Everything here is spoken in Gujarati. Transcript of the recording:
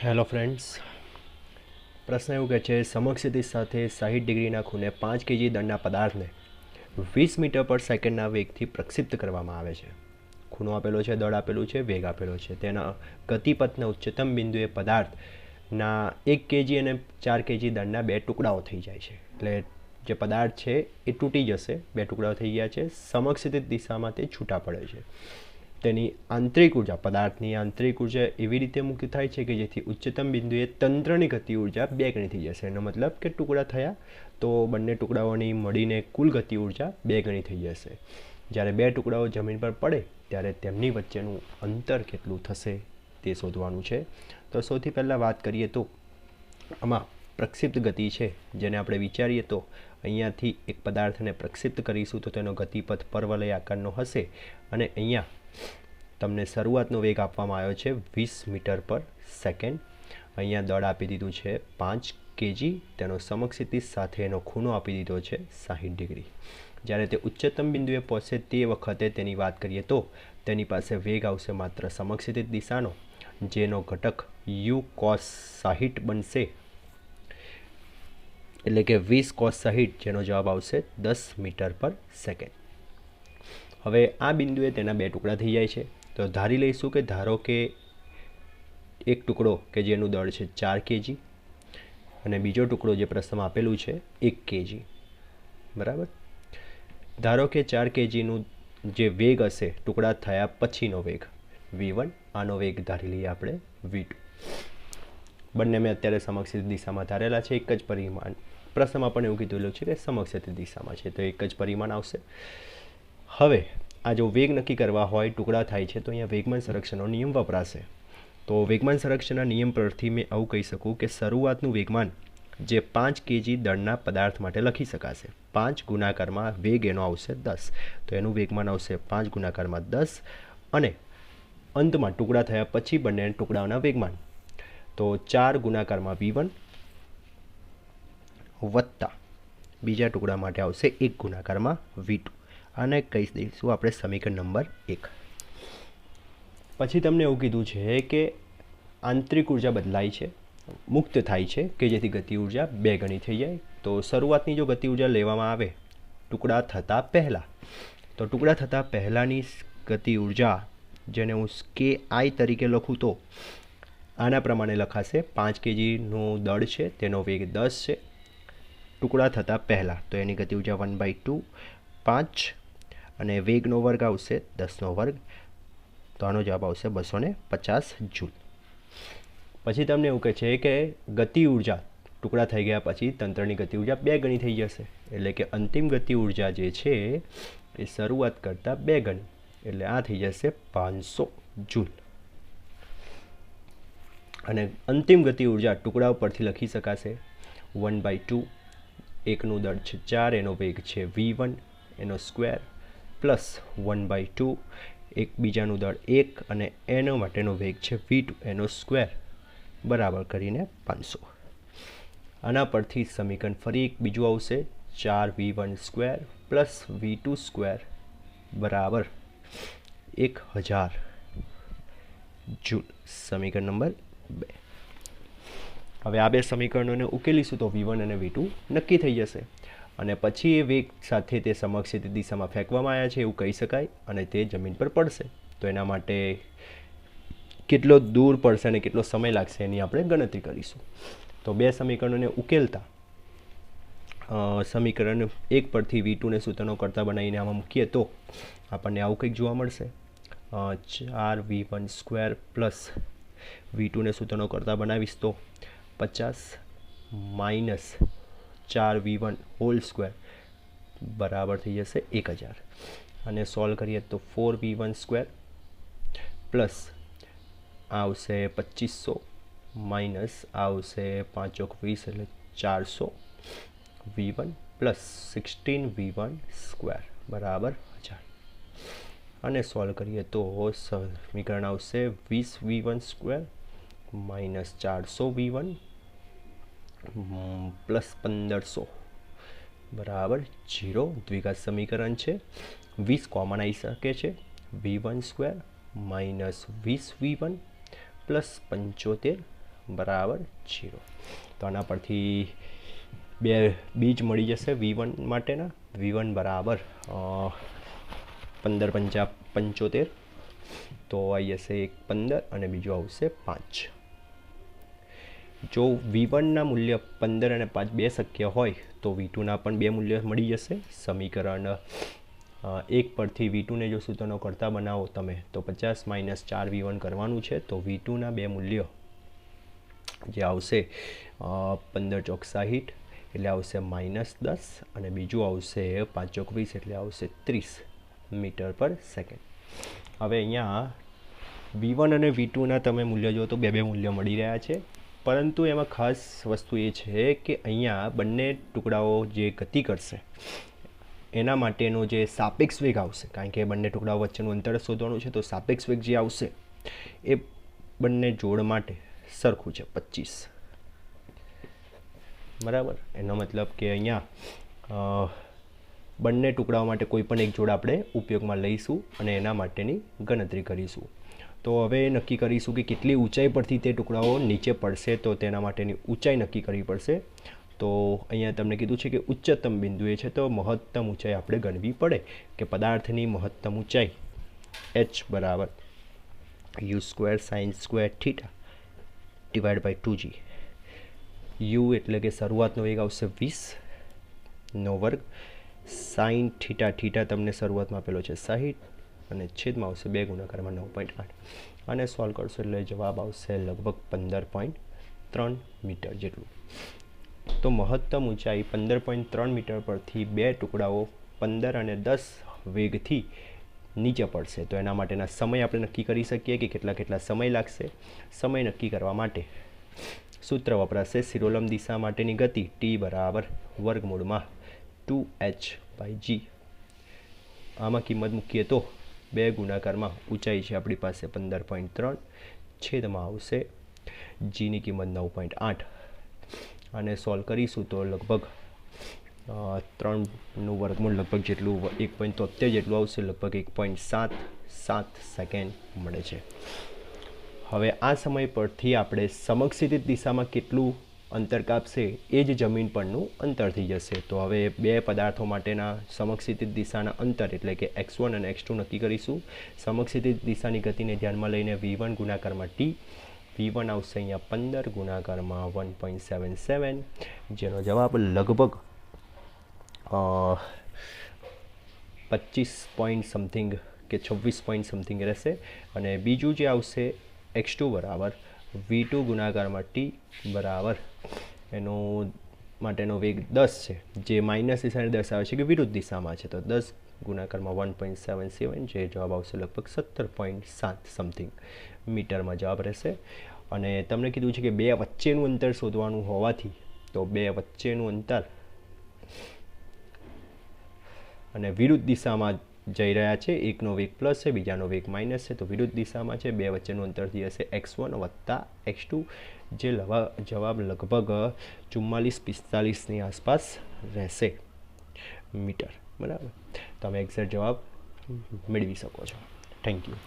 હેલો ફ્રેન્ડ્સ, પ્રશ્ન એવું કહે છે સમક્ષિતિજ સાથે 60 ડિગ્રીના ખૂણે 5 કેજી દળના પદાર્થને 20 મીટર પર સેકન્ડના વેગથી પ્રક્ષિપ્ત કરવામાં આવે છે. ખૂણો આપેલો છે, દળ આપેલું છે, વેગ આપેલો છે. તેના ગતિપથના ઉચ્ચતમ બિંદુએ પદાર્થના 1 કેજી અને 4 કેજી દળના 2 ટુકડાઓ થઈ જાય છે. એટલે જે પદાર્થ છે એ તૂટી જશે, 2 ટુકડાઓ થઈ ગયા છે. સમક્ષિતિજ દિશામાં તે છૂટા પડે છે. તેની આંતરિક ઉર્જા, પદાર્થની આંતરિક ઉર્જા એવી રીતે મુક્ત થાય છે કે જેથી ઉચ્ચતમ બિંદુએ તંત્રની ગતિ ઉર્જા 2 ગણી થઈ જશે. એનો મતલબ કે ટુકડા થયા તો બંને ટુકડાઓની મળીને કુલ ગતિ ઉર્જા 2 ગણી થઈ જશે. જ્યારે 2 ટુકડાઓ જમીન પર પડે ત્યારે તેમની વચ્ચેનું અંતર કેટલું થશે તે શોધવાનું છે. તો સૌથી પહેલાં વાત કરીએ તો આમાં પ્રક્ષિપ્ત ગતિ છે, જેને આપણે વિચારીએ તો અહીંયાથી એક પદાર્થને પ્રક્ષિપ્ત કરીશું તો તેનો ગતિપથ પરવલય આકારનો હશે અને અહીંયા તમને શરૂઆતનો વેગ આપવામાં આવ્યો છે 20 મીટર પર સેકન્ડ. અહીંયા દળ આપી દીધું છે 5 કેજી. તેનો સમક્ષિતિજ સાથે એનો ખૂણો આપી દીધો છે 60 ડિગ્રી. જ્યારે તે ઉચ્ચતમ બિંદુએ પહોંચે તે વખતે તેની વાત કરીએ તો તેની પાસે વેગ આવશે માત્ર સમક્ષિતિજ દિશાનો, જેનો ઘટક u cos 60 બનશે, એટલે કે 20 cos 60, જેનો જવાબ આવશે 10 મીટર પર સેકન્ડ. હવે આ બિંદુએ તેના 2 ટુકડા થઈ જાય છે. તો ધારી લઈશું કે ધારો કે એક ટુકડો કે જેનું દળ છે 4 કેજી અને બીજો ટુકડો જે પ્રશ્નમાં આપેલું છે 1 કેજી. બરાબર. ધારો કે 4 કેજીનું જે વેગ હશે ટુકડા થયા પછીનો વેગ v1, આનો વેગ ધારી લઈએ આપણે v2. બંને મેં અત્યારે સમક્ષિતિજ દિશામાં ધારેલા છે. એક જ પરિમાણ, પ્રશ્નમાં પણ એવું કીધેલું છે કે સમક્ષિતિજ દિશામાં છે તો એક જ પરિમાણ આવશે. હવે આ જો વેગ નક્કી કરવા હોય, ટુકડા થાય છે, તો અહીંયા વેગમાન સંરક્ષણનો નિયમ વપરાશે. તો વેગમાન સંરક્ષણના નિયમ પરથી મેં આવું કહી શકું કે શરૂઆતનું વેગમાન જે 5 કેજી દળના પદાર્થ માટે લખી શકાશે. 5 ગુણાકારમાં વેગ એનો આવશે 10, તો એનું વેગમાન આવશે 5 ગુણાકારમાં 10 અને અંતમાં ટુકડા થયા પછી બંને ટુકડાઓના વેગમાન તો 4 ગુણાકારમાં v1 વત્તા બીજા ટુકડા માટે આવશે 1 ગુણાકારમાં v2. આને કહી દઈશું આપણે સમીકરણ નંબર 1. પછી તમને એવું કીધું છે કે આંતરિક ઉર્જા બદલાય છે, મુક્ત થાય છે કે જેથી ગતિ ઉર્જા 2 ગણી થઈ જાય. તો શરૂઆતની જો ગતિ ઉર્જા લેવામાં આવે ટુકડા થતાં પહેલાં, તો ટુકડા થતાં પહેલાંની ગતિ ઉર્જા, જેને હું KI તરીકે લખું તો આના પ્રમાણે લખાશે. 5 કેજીનું દળ છે, તેનો વેગ 10 છે. ટુકડા થતાં પહેલાં તો એની ગતિ ઉર્જા 1/2 5 અને વેગનો વર્ગ આવશે 10નો વર્ગ, તો આનો જવાબ આવશે 250 જૂલ. પછી તમને એવું કહે છે કે ગતિ ઉર્જા ટુકડા થઈ ગયા પછી તંત્રની ગતિ ઉર્જા 2 ગણી થઈ જશે, એટલે કે અંતિમ ગતિ ઉર્જા જે છે એ શરૂઆત કરતાં 2 ગણી, એટલે આ થઈ જશે 500 જૂલ. અને અંતિમ ગતિ ઉર્જા ટુકડાઓ પરથી લખી શકાશે 1/2, એકનું દળ છે 4, એનો વેગ છે v1 એનો સ્ક્વેર પ્લસ 1/2, એક બીજાનું દળ 1 અને એનો માટેનો વેગ છે v2 એનો સ્ક્વેર બરાબર કરીને 500. આના પરથી સમીકરણ ફરી એક બીજું આવશે 4v1 square plus v2 square બરાબર 1000 જૂલ. સમીકરણ નંબર 2. હવે આ 2 સમીકરણોને ઉકેલીશું તો v1 અને v2 નક્કી થઈ જશે અને પછી એ વેગ સાથે તે સમક્ષિતિજ દિશામાં ફેંકવામાં આવ્યા છે એવું કહી શકાય અને તે જમીન પર પડશે. તો એના માટે કેટલો દૂર પડશે અને કેટલો સમય લાગશે એની આપણે ગણતરી કરીશું. તો 2 સમીકરણોને ઉકેલતા સમીકરણ 1 પરથી v2ને સૂત્રનો કરતા બનાવીને આમાં મૂકીએ તો આપણને આવું કંઈક જોવા મળશે. 4v1 સ્ક્વેર પ્લસ v2ને સૂત્રનો કરતા બનાવીશ તો 50 માઇનસ 4v1 હોલ સ્ક્વેર બરાબર થઈ જશે 1000 અને સોલ્વ કરીએ તો 4v1 સ્ક્વેર પ્લસ આવશે 2500 માઇનસ આવશે 5 × 20 એટલે 400 v1 પ્લસ 16v1 સ્ક્વેર બરાબર 1000 અને સોલ્વ કરીએ તો સમીકરણ આવશે 20v1 square minus 400v1 plus 1500 બરાબર 0. દ્વિઘાત સમીકરણ છે. 20 કોમન આવી શકે છે. v1 square minus 20v1 plus 75 બરાબર 0. તો આના પરથી બે બીજ મળી જશે V1 માટેના. V1 બરાબર 15 પંચા 75, તો આવી જશે એક 15 અને બીજું આવશે 5. જો V1ના મૂલ્ય 15 અને 5 બે શક્ય હોય તો V2ના પણ બે મૂલ્ય મળી જશે. સમીકરણ 1 પરથી V2ને જો સૂત્રનો કરતા બનાવો તમે તો 50 - 4V1 કરવાનું છે. તો V2ના બે મૂલ્યો જે આવશે 15 ચોક 60 એટલે આવશે -10 અને બીજું આવશે 5 ચોક 20 એટલે આવશે 30 મીટર પર સેકન્ડ. હવે અહીંયા V1 અને V2ના તમે મૂલ્ય જો તો બે મૂલ્ય મળી રહ્યા છે, પરંતુ એમાં ખાસ વસ્તુ એ છે કે અહીંયા બંને ટુકડાઓ જે ગતિ કરશે એના માટેનો જે સાપેક્ષ વેગ આવશે, કારણ કે બંને ટુકડાઓ વચ્ચેનું અંતર શોધવાનું છે, તો સાપેક્ષ વેગ જે આવશે એ બંને જોડ માટે સરખું છે 25. બરાબર, એનો મતલબ કે અહીંયા બંને ટુકડાઓ માટે કોઈ પણ એક જોડ આપણે ઉપયોગમાં લઈશું અને એના માટેની ગણતરી કરીશું. તો હવે નક્કી કરીશું કે કેટલી ઊંચાઈ પરથી તે ટુકડાઓ નીચે પડશે, તો તેના માટેની ઊંચાઈ નક્કી કરવી પડશે. તો અહીંયા તમને કીધું છે કે ઉચ્ચતમ બિંદુ એ છે, તો મહત્તમ ઊંચાઈ આપણે ગણવી પડે કે પદાર્થની મહત્તમ ઊંચાઈ h બરાબર u² sin² θ / 2g. u એટલે કે શરૂઆતનો વેગ આવશે 20 વર્ગ, sin θ તમને શરૂઆતમાં આપેલો છે 60 અને છેદમાં આવશે 2 ગુણાકારમાં 9.8. અને સોલ્વ કરશો એટલે જવાબ આવશે લગભગ 15.3 મીટર જેટલું. તો મહત્તમ ઊંચાઈ 15.3 મીટર પરથી બે ટુકડાઓ 15 અને 10 વેગથી નીચે પડશે. તો એના માટેના સમય આપણે નક્કી કરી શકીએ કે કેટલા સમય લાગશે. સમય નક્કી કરવા માટે સૂત્ર વપરાશે શિરોલંબ દિશા માટેની ગતિ t બરાબર વર્ગમૂળમાં 2h/g. આમાં કિંમત મૂકીએ તો 2 ગુણાકારમાં ઊંચાઈ છે આપણી પાસે 15.3, છેદમાં આવશે જીની કિંમત 9.8 અને સોલ્વ કરીશું તો લગભગ 3નું વર્ગમૂળ લગભગ જેટલું 1.73 જેટલું આવશે, લગભગ 1.77 સેકન્ડ મળે છે. હવે આ સમય પરથી આપણે સમક્ષિતિજ દિશામાં કેટલું અંતર કાપશે એ જ જમીન પરનું અંતર થઈ જશે. તો હવે બે પદાર્થો માટેના સમક્ષિતિજ દિશાના અંતર એટલે કે x1 અને x2 નક્કી કરીશું. સમક્ષિતિજ દિશાની ગતિને ધ્યાનમાં લઈને V1 ગુણાકારમાં t, V1 આવશે અહીંયા 15 ગુણાકારમાં 1.77, જેનો જવાબ લગભગ 25 પોઈન્ટ સમથિંગ કે 26 પોઈન્ટ સમથિંગ રહેશે. અને બીજું જે આવશે x2 બરાબર V2 ગુણાકારમાં t બરાબર એનો માટેનો વેગ 10 છે, જે માઇનસ દિશાને દર્શાવે છે કે વિરુદ્ધ દિશામાં છે. તો 10 ગુણાકારમાં 1.77, જે જવાબ આવશે લગભગ 17.7 સમથિંગ મીટરમાં જવાબ રહેશે. અને તમને કીધું છે કે બે વચ્ચેનું અંતર શોધવાનું હોવાથી તો બે વચ્ચેનું અંતર અને વિરુદ્ધ દિશામાં જઈ રહ્યા છે. એકનો વેગ પ્લસ છે, બીજાનો વેગ માઇનસ છે, તો વિરુદ્ધ દિશામાં છે. બે વચ્ચેનું અંતર થઈ જશે x1 વત્તા x2, જે જવાબ લગભગ 44-45ની આસપાસ રહેશે મીટર. બરાબર, તમે એક્ઝેક્ટ જવાબ મેળવી શકો છો. Thank you.